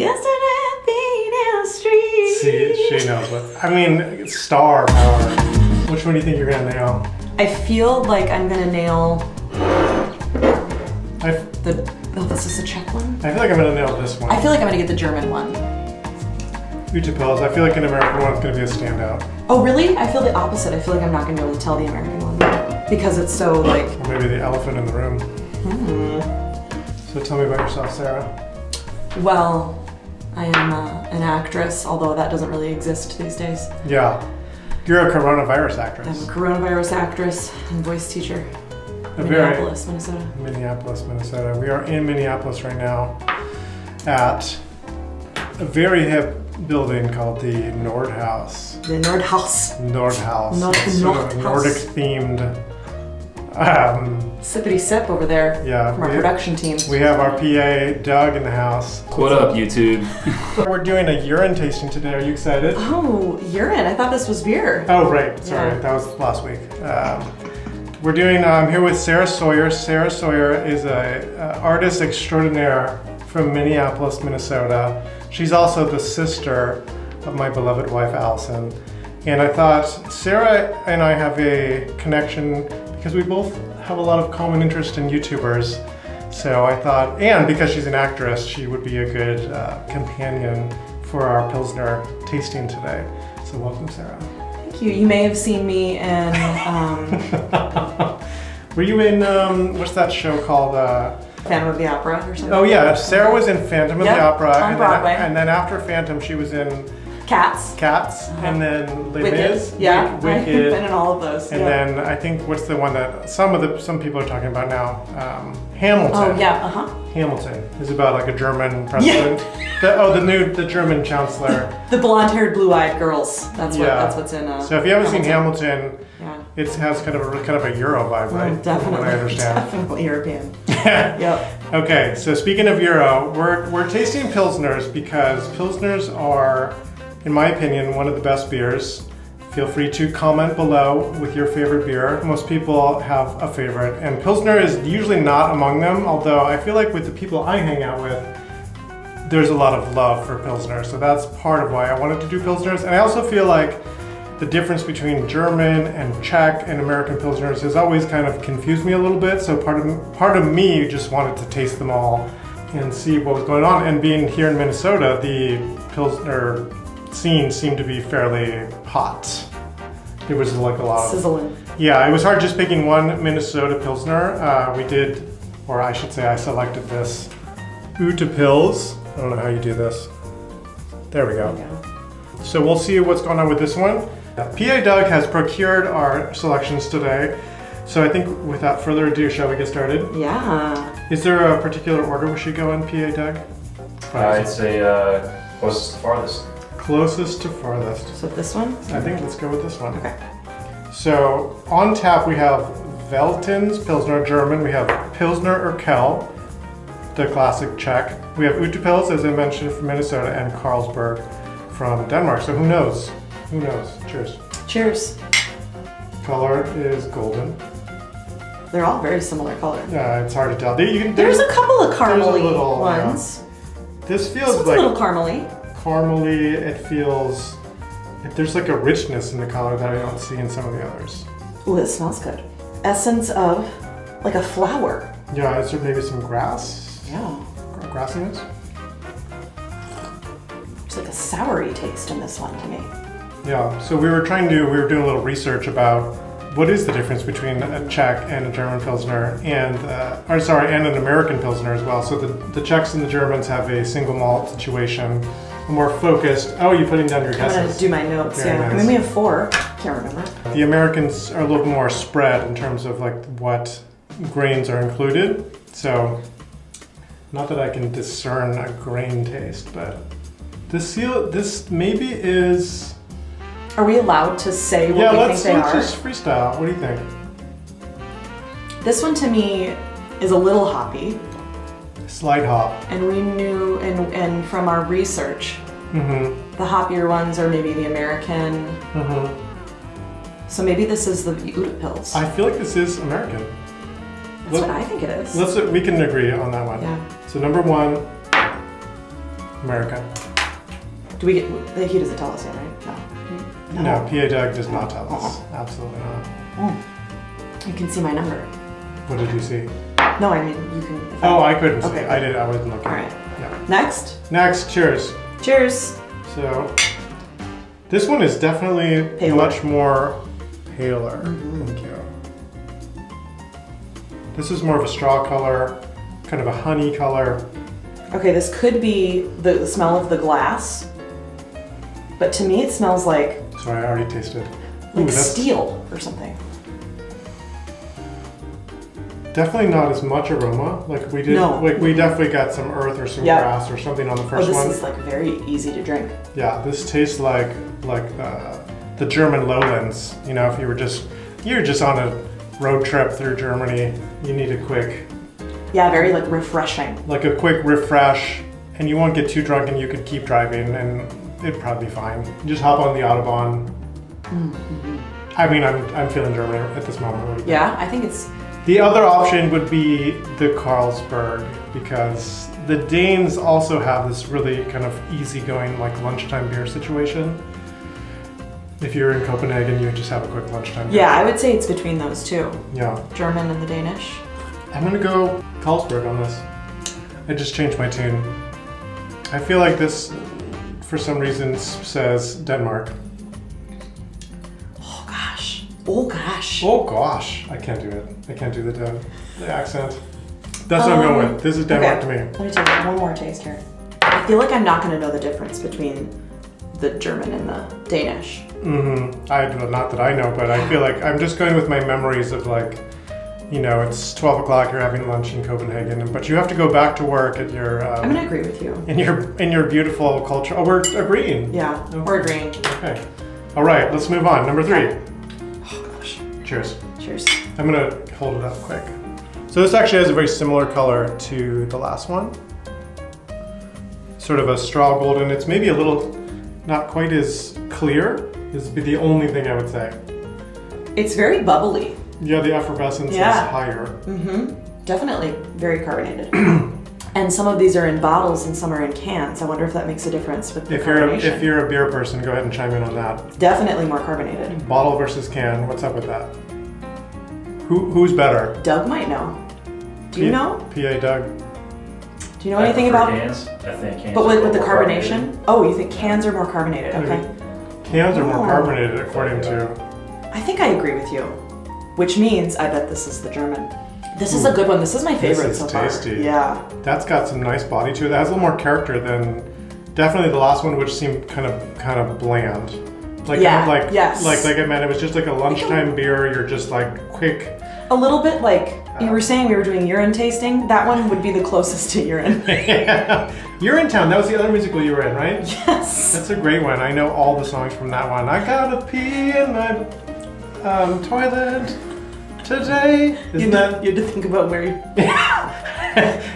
Yesterday being in the street. See, she knows what. I mean, star power. Which one do you think you're gonna nail? I feel like I'm gonna nail this is a Czech one? I feel like I'm gonna nail this one. I feel like I'm gonna get the German one. Utepils. I feel like an American one's gonna be a standout. Oh really? I feel the opposite. I feel like I'm not gonna be able to tell the American one because it's so like... Or maybe the elephant in the room. So tell me about yourself, Sarah. Well, I am an actress, although that doesn't really exist these days. Yeah. You're a coronavirus actress. I'm a coronavirus actress and voice teacher. Minneapolis, Minnesota. Minneapolis, Minnesota. We are in Minneapolis right now at a very hip building called the Nordhaus. The Nordhaus. Nordhaus. Nordic themed. Sippity sip over there. Yeah. From our production team. We have our PA Doug in the house. What up, YouTube? We're doing a urine tasting today. Are you excited? Oh, urine. I thought this was beer. Oh, right. Sorry. That was last week. We're doing, I'm here with Sara Sawyer. Sara Sawyer is a artist extraordinaire from Minneapolis, Minnesota. She's also the sister of my beloved wife, Allison. And I thought Sarah and I have a connection because we both have a lot of common interest in YouTubers. So I thought, and because she's an actress, she would be a good companion for our Pilsner tasting today. So welcome, Sarah. Thank you. You may have seen me in... Were you in, what's that show called? Phantom of the Opera or something? Oh yeah, Sarah was in Phantom of the Opera. On Broadway. And then after Phantom, she was in Cats. And then Les Wicked. Mis. Yeah, Wicked. I've been in all of those. And then I think, what's the one that some people are talking about now? Hamilton. Oh yeah, Hamilton is about like a German president. The German chancellor. The blonde-haired, blue-eyed girls. That's what's in. So if you haven't seen Hamilton, yeah. it has kind of a Euro vibe, right? Definitely. From what I understand. Definitely European. Yep. Okay, so speaking of Euro, we're tasting Pilsners because Pilsners are, in my opinion, one of the best beers. Feel free to comment below with your favorite beer. Most people have a favorite, and Pilsner is usually not among them, although I feel like with the people I hang out with, there's a lot of love for Pilsner, so that's part of why I wanted to do Pilsners. And I also feel like the difference between German and Czech and American Pilsners has always kind of confused me a little bit, so part of me just wanted to taste them all and see what was going on. And being here in Minnesota, the Pilsner scene seemed to be fairly hot. There was like a lot of... Sizzling. Yeah, it was hard just picking one Minnesota Pilsner. We did, or I should say I selected this Utepils. I don't know how you do this. There we go. So we'll see what's going on with this one. PA Doug has procured our selections today. So I think without further ado, shall we get started? Yeah. Is there a particular order we should go in, PA Doug? I'd say closest to farthest. Closest to farthest. So this one? I think let's go with this one. Okay. So on tap we have Veltins, Pilsner German. We have Pilsner Urquell, the classic Czech. We have Utepils, as I mentioned, from Minnesota, and Carlsberg from Denmark. So who knows? Who knows? Cheers. Cheers. Color is golden. They're all very similar color. Yeah, it's hard to tell. There's a couple of caramely little, ones. This feels This like a little caramely. Caramely. It feels. There's like a richness in the color that I don't see in some of the others. Ooh, it smells good. Essence of like a flower. Yeah, is there maybe some grass? Yeah. Grassiness? There's like a soury taste in this one to me. Yeah, so we were doing a little research about what is the difference between a Czech and a German Pilsner, and an American Pilsner as well. So the Czechs and the Germans have a single malt situation, a more focused. Oh, you're putting down your guesses. I'm gonna do my notes. Very nice. I mean, we have 4. Can't remember. The Americans are a little more spread in terms of like what grains are included. So, not that I can discern a grain taste, but this maybe is. Are we allowed to say what we think they are? let's just freestyle. What do you think? This one to me is a little hoppy. Slight hop. And we knew, and from our research, the hoppier ones are maybe the American. So maybe this is the Utepils. I feel like this is American. That's what I think it is. We can agree on that one. Yeah. So number 1, American. Do we get, he doesn't tell us yet, right? No. No, PA Doug does not tell us. Absolutely not. You can see my number. What did you see? No, I mean, you can. Oh, I couldn't see. Okay. I wasn't looking. All right. Yeah. Next, cheers. cheers. So, this one is definitely Paler. much more paler. Thank you. This is more of a straw color, kind of a honey color. Okay, this could be the smell of the glass, but to me it smells like Sorry, I already tasted. steel or something. Definitely not as much aroma like we did. No. Like we definitely got some earth or some grass or something on the first this one. is like very easy to drink. Yeah, this tastes like the German lowlands. You know, if you're just on a road trip through Germany, you need a quick. Yeah, very like refreshing. Like a quick refresh, and you won't get too drunk, and you could keep driving, and it'd probably be fine. You just hop on the Autobahn. I mean, I'm feeling German at this moment. What do you think? Yeah, I think it's. The other option would be the Carlsberg, because the Danes also have this really kind of easygoing like lunchtime beer situation. If you're in Copenhagen, you just have a quick lunchtime beer. Yeah, I would say it's between those two. Yeah. German and the Danish. I'm gonna go Carlsberg on this. I just changed my tune. I feel like this, for some reason, says Denmark. Oh gosh. Oh gosh. Oh gosh, I can't do it. I can't do the accent. That's what I'm going with. This is Denmark to me. Let me take one more taste here. I feel like I'm not going to know the difference between the German and the Danish. Not that I know, but I feel like I'm just going with my memories of like, you know, it's 12 o'clock, you're having lunch in Copenhagen, but you have to go back to work at your... I'm going to agree with you. In your beautiful culture. Oh, we're agreeing. Yeah, we're agreeing. Okay. All right, let's move on. Number 3. Oh gosh. Cheers. Cheers. I'm gonna hold it up quick. So this actually has a very similar color to the last one. Sort of a straw golden. It's maybe a little, not quite as clear, is the only thing I would say. It's very bubbly. Yeah, the effervescence is higher. Definitely very carbonated. And some of these are in bottles and some are in cans. I wonder if that makes a difference with the carbonation. If you're a beer person, go ahead and chime in on that. Definitely more carbonated. Bottle versus can, what's up with that? Who's better? Doug might know. Do you know? PA Doug. Do you know anything about cans? I think cans. But are with the more carbonation? carbonated. Oh, you think cans are more carbonated? Okay. Cans are more carbonated according to... I think I agree with you. Which means I bet this is the German. This is a good one. This is my favorite so far. This is tasty. Yeah. That's got some nice body to it. That has a little more character than definitely the last one, which seemed kind of bland. Like I meant, it was just like a lunchtime beer. You're just like quick. A little bit like you were saying we were doing urine tasting. That one would be the closest to urine. Urinetown. That was the other musical you were in, right? Yes. That's a great one. I know all the songs from that one. I gotta pee in my toilet today. You had to think about where you...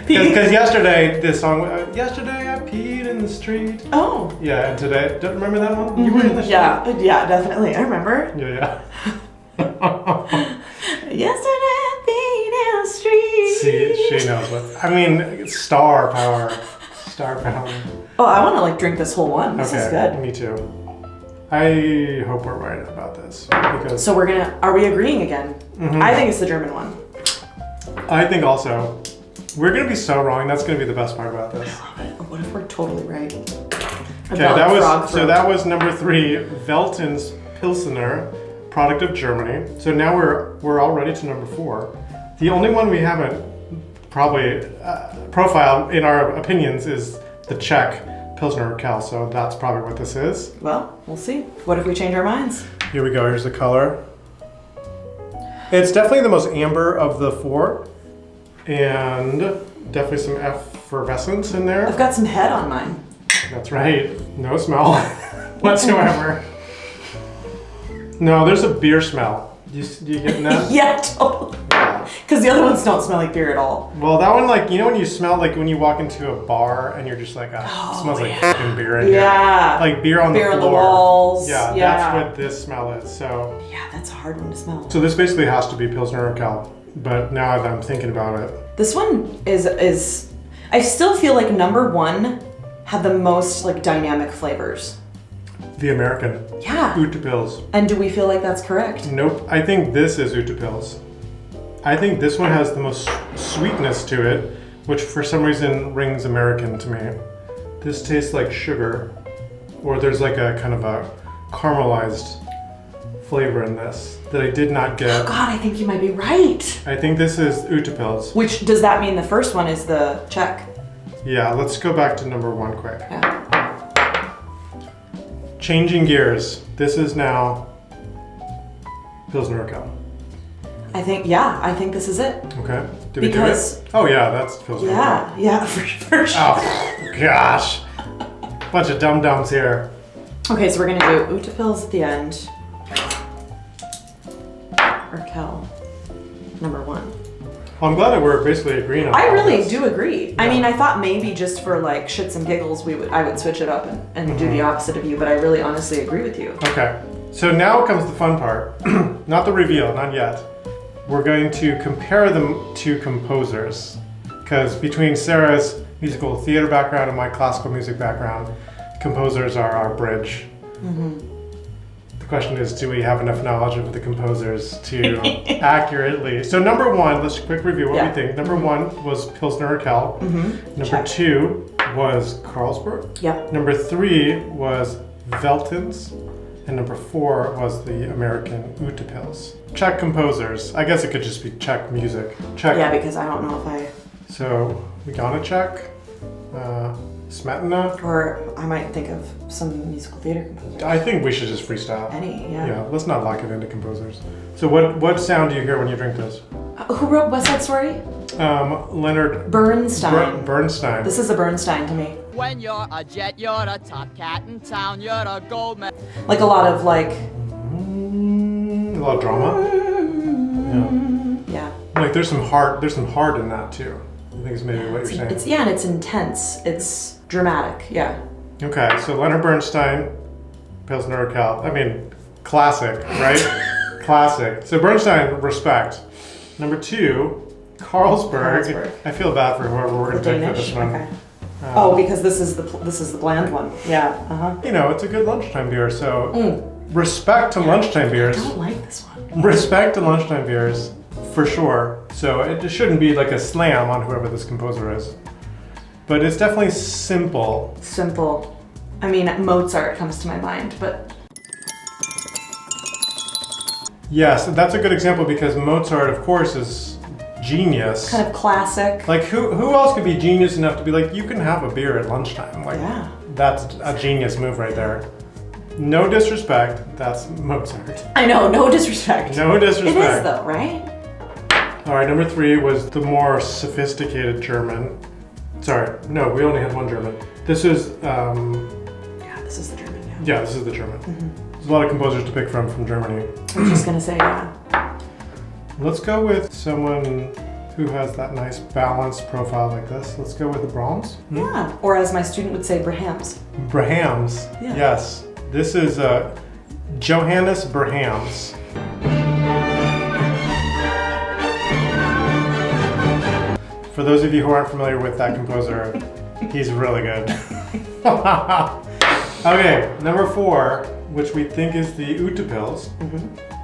Because yesterday, this song, yesterday I peed in the street. Oh. Yeah, and today, don't remember that one? You were in the street? Yeah, definitely. I remember. Yeah. Yesterday I peed in the street. See, she knows what, I mean, star power. Star power. Oh, I want to like drink this whole one. This is good. Me too. I hope we're right about this. Because So are we agreeing again? I think it's the German one. I think also, we're gonna be so wrong. That's gonna be the best part about this. What if we're totally right? Okay, that was number 3, Veltins Pilsener, product of Germany. So now we're already to number 4. The only one we haven't probably profiled in our opinions is the Czech Pilsner Urquell. So that's probably what this is. Well, we'll see. What if we change our minds? Here we go. Here's the color. It's definitely the most amber of the 4, and definitely some effervescence in there. I've got some head on mine. That's right. No smell whatsoever. No, there's a beer smell. Do you get that? Yeah, totally. Because the other ones don't smell like beer at all. Well, that one, like, you know when you smell, like when you walk into a bar and you're just like, it smells like fucking beer in here. Yeah. Like beer on the floor. Beer on the walls. Yeah, that's what this smell is, so. Yeah, that's a hard one to smell. So this basically has to be Pilsner Urquell, but now that I'm thinking about it. This one is I still feel like number 1 had the most like dynamic flavors? The American. Yeah. Utepils. And do we feel like that's correct? Nope. I think this is Utepils. I think this one has the most sweetness to it, which for some reason rings American to me. This tastes like sugar, or there's like a kind of a caramelized flavor in this that I did not get. Oh God, I think you might be right. I think this is Utepils. Which, does that mean the first one is the Czech? Yeah, let's go back to number 1 quick. Yeah. Changing gears. This is now Pilsner Urquell. I think this is it. Okay. Did Because- we do it? Oh yeah, that's Pilsner Urquell. Yeah, for sure. Oh gosh. Bunch of dum-dums here. Okay, so we're gonna do Utepils at the end. Urquell, number 1. Well, I'm glad that we're basically agreeing on I all really this. do agree. I Yeah. mean, I thought maybe just for like shits and giggles, I would switch it up and do the opposite of you, but I really honestly agree with you. Okay, so now comes the fun part. Not the reveal, not yet. We're going to compare them to composers. Because between Sarah's musical theater background and my classical music background, composers are our bridge. The question is, do we have enough knowledge of the composers to accurately? So number 1, let's quick review what we think. Number 1 was Pilsner Urquell. Number Check. 2 was Carlsberg. Yep. Number 3 was Veltins. And number 4 was the American Utepils. Czech composers. I guess it could just be Czech music. Czech. Yeah, because I don't know if So we got a Czech. Smetana. or I might think of some musical theater composers. I think we should just freestyle. Any, yeah. Yeah, let's not lock it into composers. So what sound do you hear when you drink this? Who wrote West Side Story? Leonard Bernstein. Bernstein. This is a Bernstein to me. When you're a jet, you're a top cat in town, you're a gold man. Like a lot of like. A lot of drama. Yeah. Like there's some heart in that too. I think it's maybe what you're saying. It's and it's intense. It's dramatic. Yeah. Okay, so Leonard Bernstein, Pilsner Urquell. I mean, classic, right? Classic. So Bernstein, respect. Number 2, Carlsberg. Carlsberg. I feel bad for whoever we're The gonna pick for Danish. this one. Okay. Oh, because this is the bland one. Yeah. You know, it's a good lunchtime beer, so respect to lunchtime I beers. don't like this one. Respect to lunchtime beers, for sure. So it just shouldn't be like a slam on whoever this composer is. But it's definitely simple. Simple. I mean, Mozart comes to my mind, but Yes, that's a good example because Mozart, of course, is genius. kind of classic. Like who else could be genius enough to be like, you can have a beer at lunchtime? Like Yeah. that's a genius move right there. No disrespect, that's Mozart. I know, no disrespect. No disrespect. It is though, right? All right, number 3 was the more sophisticated German. Sorry, no, we only had one German. This is, Yeah, this is the German. Yeah. yeah, this is the German. There's a lot of composers to pick from Germany. I was just gonna say, yeah. Let's go with someone who has that nice balanced profile like this. Let's go with the Brahms. Yeah. Or as my student would say, Brahms. Brahms, Yeah. yes. This is Johannes Brahms. For those of you who aren't familiar with that composer, he's really good. Okay, number 4, which we think is the Utepils.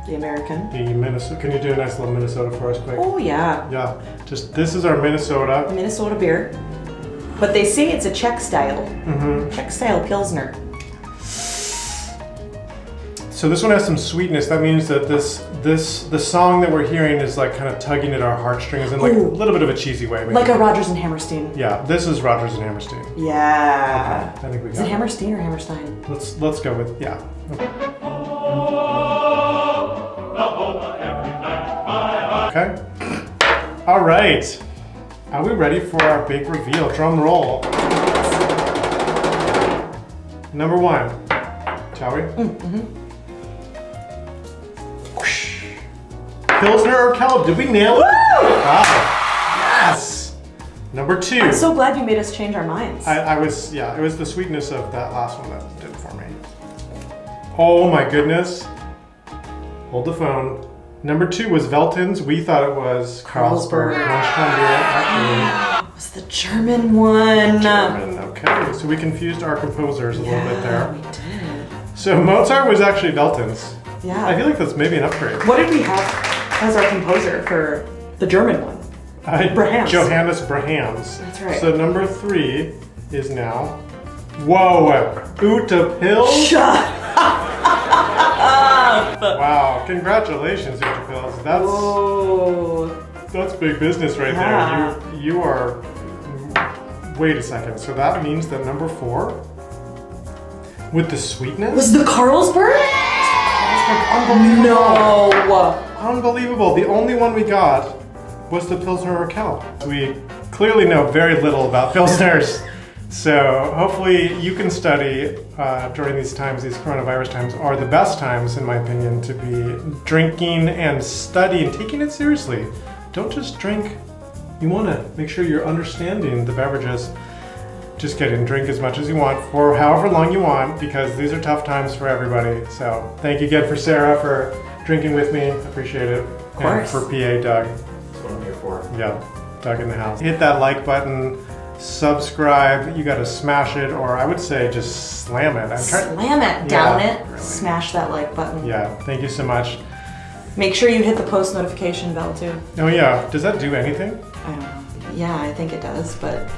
The American. The Minnesota. Can you do a nice little Minnesota for us, quick? Oh yeah. Yeah, just this is our Minnesota. Minnesota beer. But they say it's a Czech style. Czech style Pilsner. So this one has some sweetness. That means that the song that we're hearing is like kind of tugging at our heartstrings in like a Ooh. little bit of a cheesy way. Maybe. Like a Rodgers and Hammerstein. Yeah, this is Rodgers and Hammerstein. Yeah. I think we Is got it it. Hammerstein or Hammerstein? Let's go with yeah. Okay. All right. Are we ready for our big reveal? Drum roll. Number 1. Shall we? Whoosh. Pilsner Urquell. Did we nail it? Wow. Yes. Number 2. I'm so glad you made us change our minds. I was, yeah, it was the sweetness of that last one that did it for me. Oh my goodness. Hold the phone. Number 2 was Veltins. We thought it was Carlsberg. Carlsberg. Lunchtime beer. It was the German one. German, okay. Okay, so we confused our composers a little bit there. we did. So Mozart was actually Veltins. Yeah. I feel like that's maybe an upgrade. What did we have as our composer for the German one? Brahms. Johannes Brahms. That's right. So number 3 is now, whoa, Utepils. Shut up! Wow, congratulations, Utepils. Whoa. That's big business right Yeah. there. You are, wait a second. So that means that number 4, with the sweetness? Was the Carlsberg? Unbelievable. No. Unbelievable. The only one we got was the Pilsner Urquell. We clearly know very little about Pilsners. So hopefully you can study during these times. These coronavirus times are the best times, in my opinion, to be drinking and studying, taking it seriously. Don't just drink. You want to make sure you're understanding the beverages. Just kidding, drink as much as you want for however long you want, because these are tough times for everybody. So thank you again for Sarah for drinking with me. Appreciate it. Of course. And for PA Doug. That's what I'm here for. Yeah, Doug in the house. Hit that like button, subscribe. You gotta smash it, or I would say just slam it. Slam it, down Yeah, it, really. smash that like button. Yeah, thank you so much. Make sure you hit the post notification bell too. Oh yeah, does that do anything? I don't know. Yeah, I think it does, but